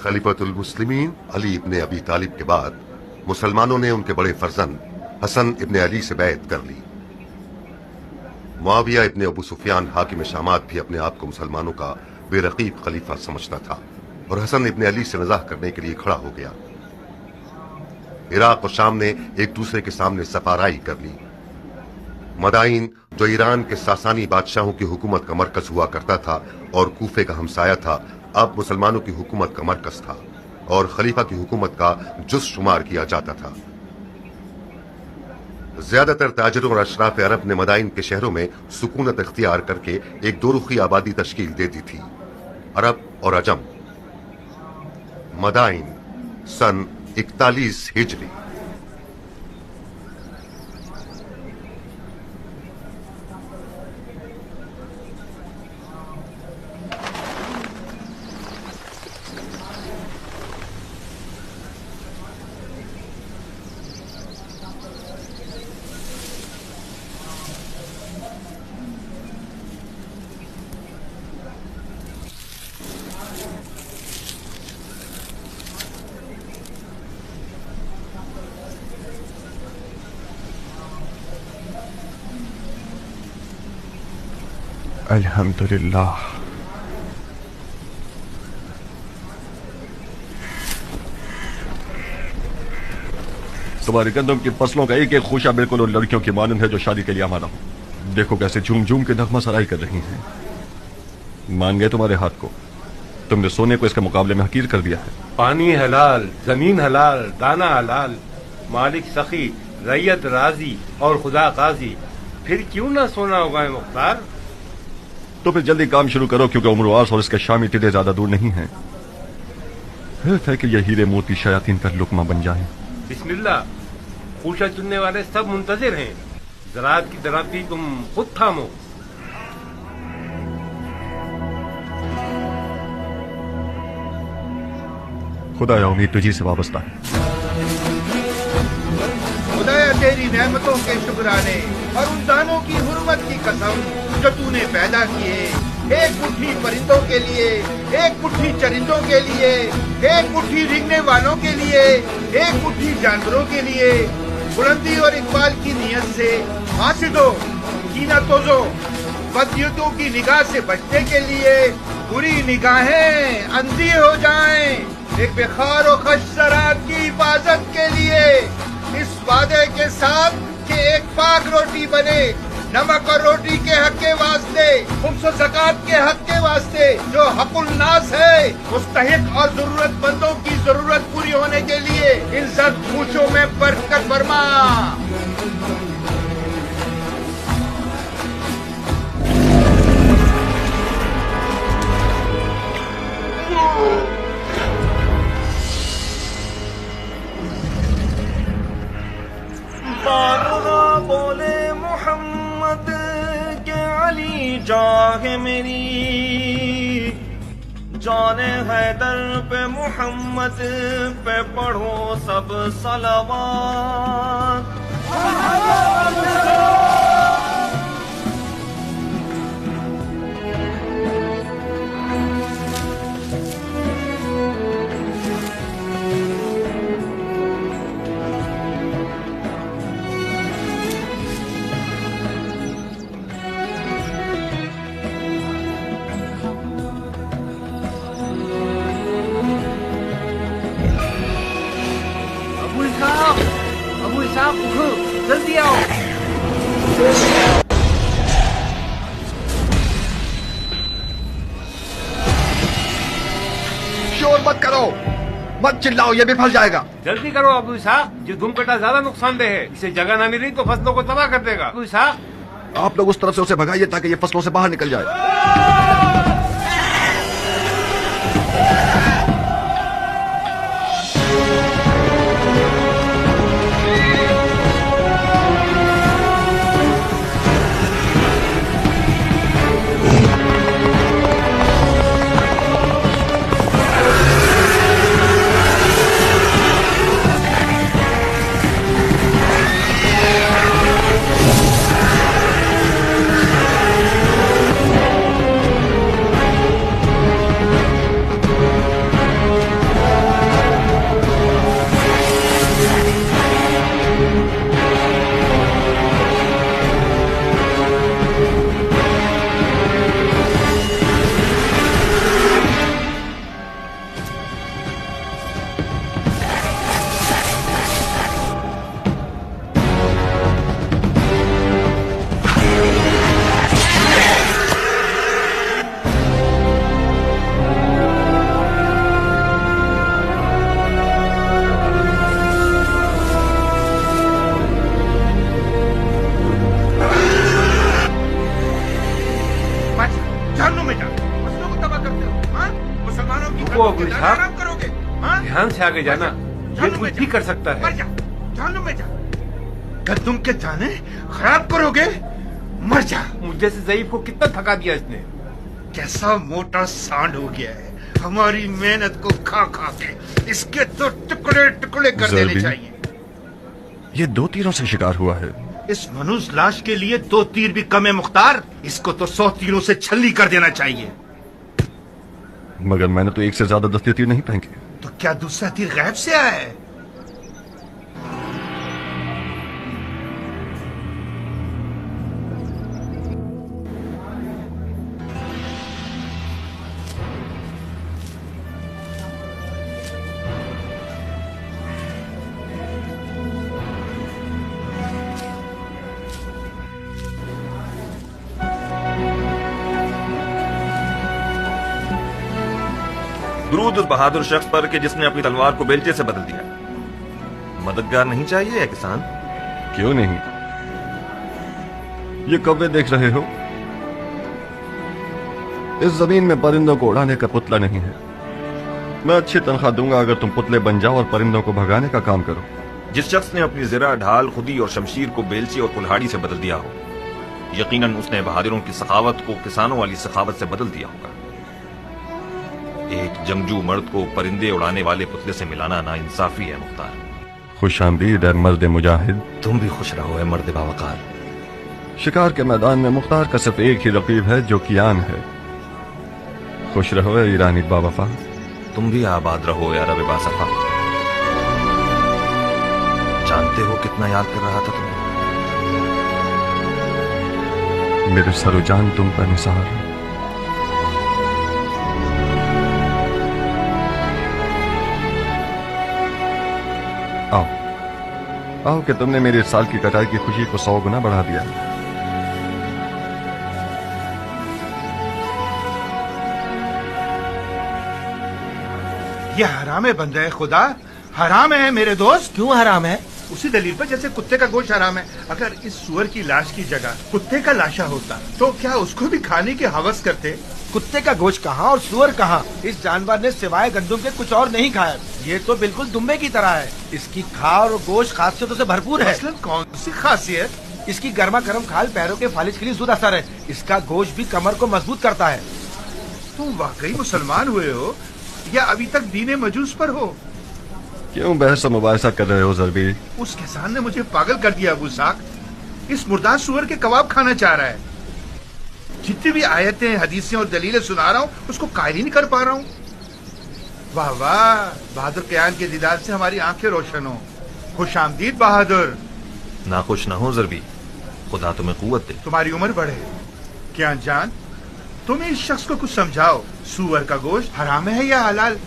खलीफतुल मुस्लिमीन अली इब्ने अबी तालिब के बाद मुसलमानों ने उनके बड़े फर्जंद हसन इब्ने अली से बैत कर ली। मुआविया इब्ने अबू सुफियान हाकिम शामात भी अपने आप को मुसलमानों का बेरकीब खलीफा समझता था और हसन इब्ने अली से नज़ाह करने के लिए खड़ा हो गया। इराक और शाम ने एक दूसरे के सामने सफाराई कर ली। मदाइन जो ईरान के सासानी बादशाहों की हुकूमत का मरकज हुआ करता था और कूफे का हमसाया था, अब मुसलमानों की हुकूमत का मरकज था और खलीफा की हुकूमत का जुज़ शुमार किया जाता था। ज्यादातर ताजिरों और अशराफ अरब ने मदाइन के शहरों में सुकूनत इख्तियार करके एक दोरुखी आबादी तश्कील दे दी थी, अरब और अजम। मदाइन सन 41 हिजरी। अल्हम्दुलिल्लाह। तुम्हारी गंदम की फसलों का एक एक खुशा बिल्कुल उन लड़कियों की मानंद है जो शादी के लिए आमादा हो। देखो कैसे झूम झूम के नगमा सराई कर रही हैं। मान गए तुम्हारे हाथ को। तुमने सोने को इसके मुकाबले में हकीर कर दिया है। पानी हलाल, जमीन हलाल, दाना हलाल, मालिक सखी, रैयत राजी और खुदा काजी, फिर क्यों ना सोना उगाए मुख्तार। तो फिर जल्दी काम शुरू करो, क्योंकि उम्रवास और इसके शामी टिड्डे ज्यादा दूर नहीं हैं। है कि ये हीरे मोती शयातीन का लुकमा बन जाएं। बिस्मिल्लाह, पूछा चुनने वाले सब मुंतजिर हैं। ज़राअत की दराती तुम खुद थामो। खुदाया उम्मीद तुझी से वाबस्ता है। खुदाया तेरी नेमतों के शुक्राने और उन दानों की हुर्मत की कसम जो तूने पैदा किए, एक मुट्ठी परिंदों के लिए, एक मुट्ठी चरिंदों के लिए, एक मुट्ठी रिंगने वालों के लिए, एक मुट्ठी जानवरों के लिए, बुलंदी और इकबाल की नियत से हासिदों, कीना तोजों, बदनियतों की निगाह से बचने के लिए बुरी निगाहें अंधी हो जाएं, एक बेखार और खश ज़राअत की हिफाजत के लिए, इस वादे के साथ कि एक पाक रोटी बने, नमक और रोटी के हक के वास्ते, खुम्स और ज़कात के हक के वास्ते, जो हकुल नास है, मुस्तहिक और जरूरतमंदों की जरूरत पूरी होने के लिए इज्जत खुशियों में बरकत फरमा। बोले मोहम्मद के अली जागे मेरी, जाने हैदर पे मोहम्मद पे पढ़ो सब सलावत। अबू इसाक उठो, जल्दी आओ। शोर मत करो, मत चिल्लाओ, ये भी फंस जाएगा। जल्दी करो अबू इसाक, ये धूम कटा ज्यादा नुकसानदेह है। इसे जगह ना मिली तो फसलों को तबाह कर देगा। अबू इसाक, आप लोग उस तरफ से उसे भगाइए ताकि ये फसलों से बाहर निकल जाए। रुको अबू कितना साहब, आराम करोगे? हाँ? ध्यान से आगे जाना, ये कुछ भी कर सकता मर है। जा, जानू में जा। गंदुम के दाने खराब करोगे? मर जा। मुझे से ज़ईफ को कितना थका दिया इसने। कैसा मोटा सांड हो गया है, हमारी मेहनत को खा खा के। इसके तो टुकड़े टुकड़े कर देने जल्दी। चाहिए। ये 2 तीरों से शिकार हुआ है। इस मनुष्य लाश के लिए 2 तीर भी कम है मुख्तार। इसको तो 100 तीरों से छल्ली कर देना चाहिए। मगर मैंने तो 1 से ज्यादा दस्ते तीर नहीं फेंके। तो क्या दूसरा तीर गायब से आया है? दुरूद उस बहादुर शख्स पर कि जिसने अपनी तलवार को बेलचे से बदल दिया। मददगार नहीं चाहिए है किसान? क्यों नहीं? ये कौवे देख रहे हो? इस जमीन में परिंदों को उड़ाने का पुतला नहीं है। मैं अच्छी तनख्वाह दूंगा अगर तुम पुतले बन जाओ और परिंदों को भगाने का काम करो। जिस शख्स ने अपनी जिरा, ढाल, खुदी और शमशीर को बेलचे और कुल्हाड़ी से बदल दिया हो, यकीनन उसने बहादुरों की सखावत को किसानों वाली सखावत से बदल दिया होगा। एक जंगजू मर्द को परिंदे उड़ाने वाले पुतले से मिलाना नाइंसाफी है मुख्तार। खुश आमदीद है मर्द मुजाहिद। तुम भी खुश रहो है मर्द बावकार। शिकार के मैदान में मुख्तार का सिर्फ एक ही रकीब है जो कियान है। खुश रहो है ईरानी बावफा। तुम भी आबाद रहो यार अरब बासफा। जानते हो कितना याद कर रहा था तुम्हें? मेरे सरो जान तुम पर निसार। आओ आओ कि तुमने मेरे इस साल की कटाई की खुशी को 100 गुना बढ़ा दिया। ये हराम है बंदे खुदा, हराम है मेरे दोस्त। क्यों हराम है? उसी दलील पर जैसे कुत्ते का गोश्त हराम है। अगर इस सुअर की लाश की जगह कुत्ते का लाशा होता तो क्या उसको भी खाने की हवस करते? कुत्ते का गोश्त कहाँ और सुअर कहाँ? इस जानवर ने सिवाय गंदुम के कुछ और नहीं खाया। ये तो बिल्कुल दुम्बे की तरह है। इसकी खाल और गोश्त खासियतों से भरपूर है। मसलन कौन सी खासियत? इसकी गर्मा गर्म खाल पैरों के फालिज के लिए जुद असर है। इसका गोश्त भी कमर को मजबूत करता है। तुम वाकई मुसलमान हुए हो या अभी तक दीने मजूस पर हो? क्यों बहस और मुबाहिसा कर रहे हो जरबी? उस किसान ने मुझे पागल कर दिया अबू साक। इस मुर्दार सुअर के कबाब खाना चाह रहा है। जितनी भी आयतें, हदीसें और दलीलें सुना रहा हूँ उसको कायल ही नहीं कर पा रहा हूँ। वाह वाह, बहादुर कियान के दीदार से हमारी आंखें रोशन हो। खुश आमदीद बहादुर। नाखुश ना हो जरबी, खुदा तुम्हें कुव्वत दे। तुम्हारी उम्र बढ़े। कियान जान, तुम इस शख्स को कुछ समझाओ। सुअर का गोश्त हराम है या हलाल?